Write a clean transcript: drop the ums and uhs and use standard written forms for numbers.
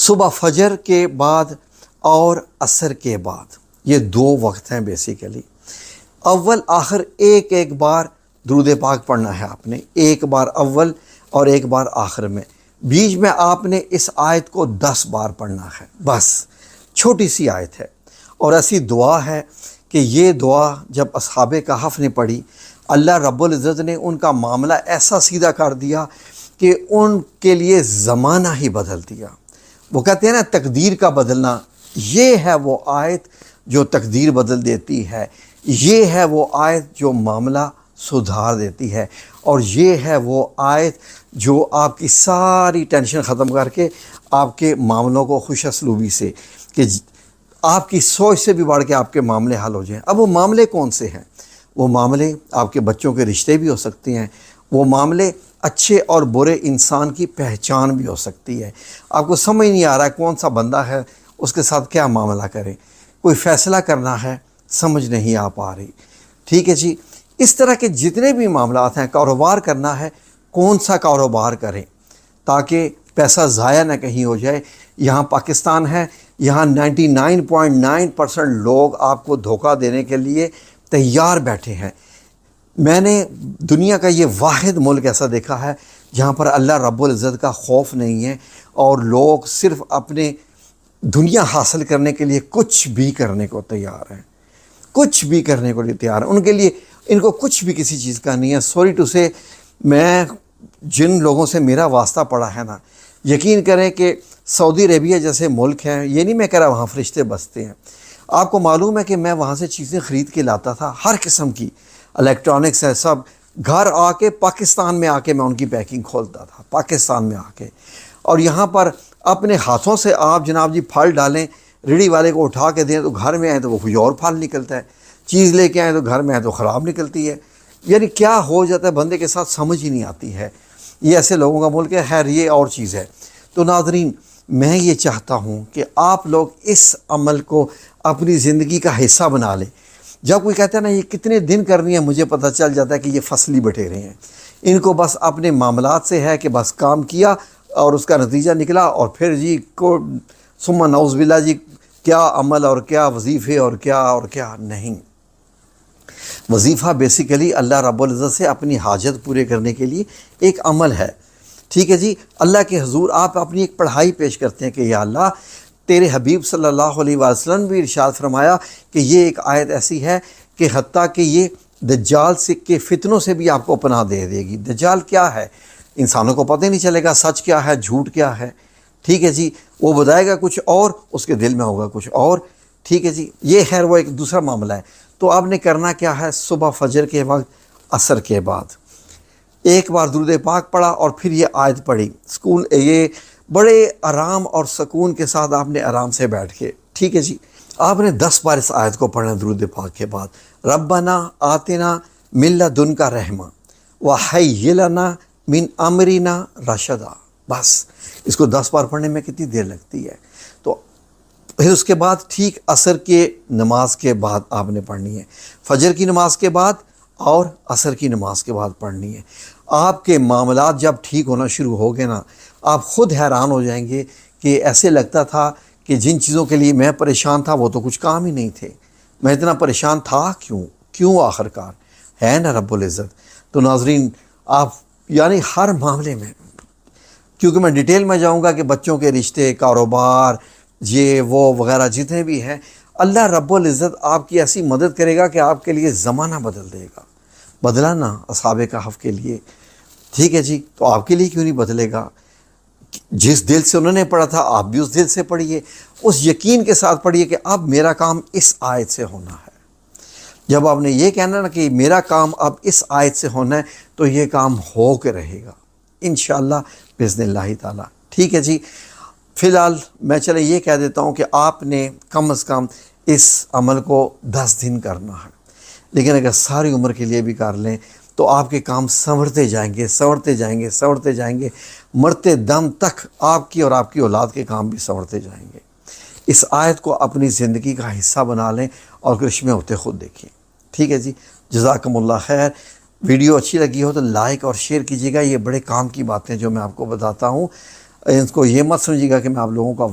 صبح فجر کے بعد اور عصر کے بعد، یہ دو وقت ہیں بیسیکلی۔ اول آخر ایک ایک بار درود پاک پڑھنا ہے آپ نے، ایک بار اول اور ایک بار آخر میں۔ بیچ میں آپ نے اس آیت کو 10 بار پڑھنا ہے، بس چھوٹی سی آیت ہے، اور ایسی دعا ہے کہ یہ دعا جب اصحاب کہف نے پڑھی، اللہ رب العزت نے ان کا معاملہ ایسا سیدھا کر دیا کہ ان کے لیے زمانہ ہی بدل دیا۔ وہ کہتے ہیں نا تقدیر کا بدلنا، یہ ہے وہ آیت جو تقدیر بدل دیتی ہے، یہ ہے وہ آیت جو معاملہ سدھار دیتی ہے، اور یہ ہے وہ آیت جو آپ کی ساری ٹینشن ختم کر کے آپ کے معاملوں کو خوش اسلوبی سے، کہ آپ کی سوچ سے بھی بڑھ کے آپ کے معاملے حل ہو جائیں۔ اب وہ معاملے کون سے ہیں؟ وہ معاملے آپ کے بچوں کے رشتے بھی ہو سکتے ہیں، وہ معاملے اچھے اور برے انسان کی پہچان بھی ہو سکتی ہے۔ آپ کو سمجھ نہیں آ رہا ہے کون سا بندہ ہے، اس کے ساتھ کیا معاملہ کریں، کوئی فیصلہ کرنا ہے، سمجھ نہیں آ پا رہی، ٹھیک ہے جی۔ اس طرح کے جتنے بھی معاملات ہیں، کاروبار کرنا ہے، کون سا کاروبار کریں تاکہ پیسہ ضائع نہ کہیں ہو جائے۔ یہاں پاکستان ہے، یہاں 99.9% لوگ آپ کو دھوکہ دینے کے لیے تیار بیٹھے ہیں۔ میں نے دنیا کا یہ واحد ملک ایسا دیکھا ہے جہاں پر اللہ رب العزت کا خوف نہیں ہے، اور لوگ صرف اپنے دنیا حاصل کرنے کے لیے کچھ بھی کرنے کو تیار ہیں، کچھ بھی کرنے کو تیار ہیں۔ ان کے لیے ان کو کچھ بھی کسی چیز کا نہیں ہے۔ سوری ٹو سے، میں جن لوگوں سے میرا واسطہ پڑا ہے نا، یقین کریں کہ سعودی عربیہ جیسے ملک ہیں، یہ نہیں میں کہہ رہا وہاں فرشتے بستے ہیں، آپ کو معلوم ہے کہ میں وہاں سے چیزیں خرید کے لاتا تھا، ہر قسم کی الیکٹرانکس ہے، سب گھر آ کے پاکستان میں آ کے میں ان کی پیکنگ کھولتا تھا، پاکستان میں آ کے۔ اور یہاں پر اپنے ہاتھوں سے آپ جناب جی پھل ڈالیں، ریڑھی والے کو اٹھا کے دیں تو گھر میں آئیں تو وہ کوئی اور پھل نکلتا ہے، چیز لے کے آئیں تو گھر میں آئیں تو خراب نکلتی ہے۔ یعنی کیا ہو جاتا ہے بندے کے ساتھ سمجھ ہی نہیں آتی ہے۔ یہ ایسے لوگوں کا ملک ہے، خیر یہ اور چیز ہے۔ تو ناظرین، میں یہ چاہتا ہوں کہ آپ لوگ اس عمل کو اپنی زندگی کا حصہ بنا لیں۔ جب کوئی کہتا ہے نا یہ کتنے دن کرنی ہے، مجھے پتہ چل جاتا ہے کہ یہ فصلی بٹیرے ہیں، ان کو بس اپنے معاملات سے ہے کہ بس کام کیا اور اس کا نتیجہ نکلا، اور پھر جی کو ثم نعوذ باللہ جی کیا عمل اور کیا وظیفے اور کیا نہیں۔ وظیفہ بیسیکلی اللہ رب العزت سے اپنی حاجت پورے کرنے کے لیے ایک عمل ہے، ٹھیک ہے جی۔ اللہ کے حضور آپ اپنی ایک پڑھائی پیش کرتے ہیں کہ یا اللہ، تیرے حبیب صلی اللہ علیہ وسلم بھی ارشاد فرمایا کہ یہ ایک آیت ایسی ہے کہ حتیٰ کہ یہ دجال سے کے فتنوں سے بھی آپ کو پناہ دے دے گی۔ دجال کیا ہے؟ انسانوں کو پتہ نہیں چلے گا سچ کیا ہے، جھوٹ کیا ہے، ٹھیک ہے جی۔ وہ بتائے گا کچھ اور، اس کے دل میں ہوگا کچھ اور، ٹھیک ہے جی۔ یہ خیر وہ ایک دوسرا معاملہ ہے۔ تو آپ نے کرنا کیا ہے؟ صبح فجر کے وقت، عصر کے بعد ایک بار درود پاک پڑھا اور پھر یہ آیت پڑھی، یہ بڑے آرام اور سکون کے ساتھ آپ نے آرام سے بیٹھ کے، ٹھیک ہے جی، آپ نے 10 بار اس آیت کو پڑھنا درود پاک کے بعد۔ ربنا آتنا من لدنک رحمہ وہیئ لنا من امرنا رشدا، بس اس کو 10 بار پڑھنے میں کتنی دیر لگتی ہے؟ تو پھر اس کے بعد ٹھیک عصر کے نماز کے بعد آپ نے پڑھنی ہے، فجر کی نماز کے بعد اور عصر کی نماز کے بعد پڑھنی ہے۔ آپ کے معاملات جب ٹھیک ہونا شروع ہو گئے نا، آپ خود حیران ہو جائیں گے کہ ایسے لگتا تھا کہ جن چیزوں کے لیے میں پریشان تھا وہ تو کچھ کام ہی نہیں تھے، میں اتنا پریشان تھا کیوں آخرکار ہے نا رب العزت۔ تو ناظرین، آپ یعنی ہر معاملے میں، کیونکہ میں ڈیٹیل میں جاؤں گا کہ بچوں کے رشتے، کاروبار، یہ وہ وغیرہ جتنے بھی ہیں، اللہ رب العزت آپ کی ایسی مدد کرے گا کہ آپ کے لیے زمانہ بدل دے گا۔ بدلا نا اصحاب کہف کے لیے، ٹھیک ہے جی، تو آپ کے لیے کیوں نہیں بدلے گا؟ جس دل سے انہوں نے پڑھا تھا آپ بھی اس دل سے پڑھیے، اس یقین کے ساتھ پڑھیے کہ اب میرا کام اس آیت سے ہونا ہے۔ جب آپ نے یہ کہنا نا کہ میرا کام اب اس آیت سے ہونا ہے، تو یہ کام ہو کے رہے گا انشاءاللہ باذن اللہ تعالیٰ، ٹھیک ہے جی۔ فی الحال میں چلے یہ کہہ دیتا ہوں کہ آپ نے کم از کم اس عمل کو 10 دن کرنا ہے، لیکن اگر ساری عمر کے لیے بھی کر لیں تو آپ کے کام سنورتے جائیں گے، مرتے دم تک آپ کی اور آپ کی اولاد کے کام بھی سنورتے جائیں گے۔ اس آیت کو اپنی زندگی کا حصہ بنا لیں اور کرشمے ہوتے خود دیکھیں، ٹھیک ہے جی۔ جزاکم اللہ خیر۔ ویڈیو اچھی لگی ہو تو لائک اور شیئر کیجیے گا، یہ بڑے کام کی باتیں جو میں آپ کو بتاتا ہوں۔ اس کو یہ مت سمجھیے گا کہ میں آپ لوگوں کا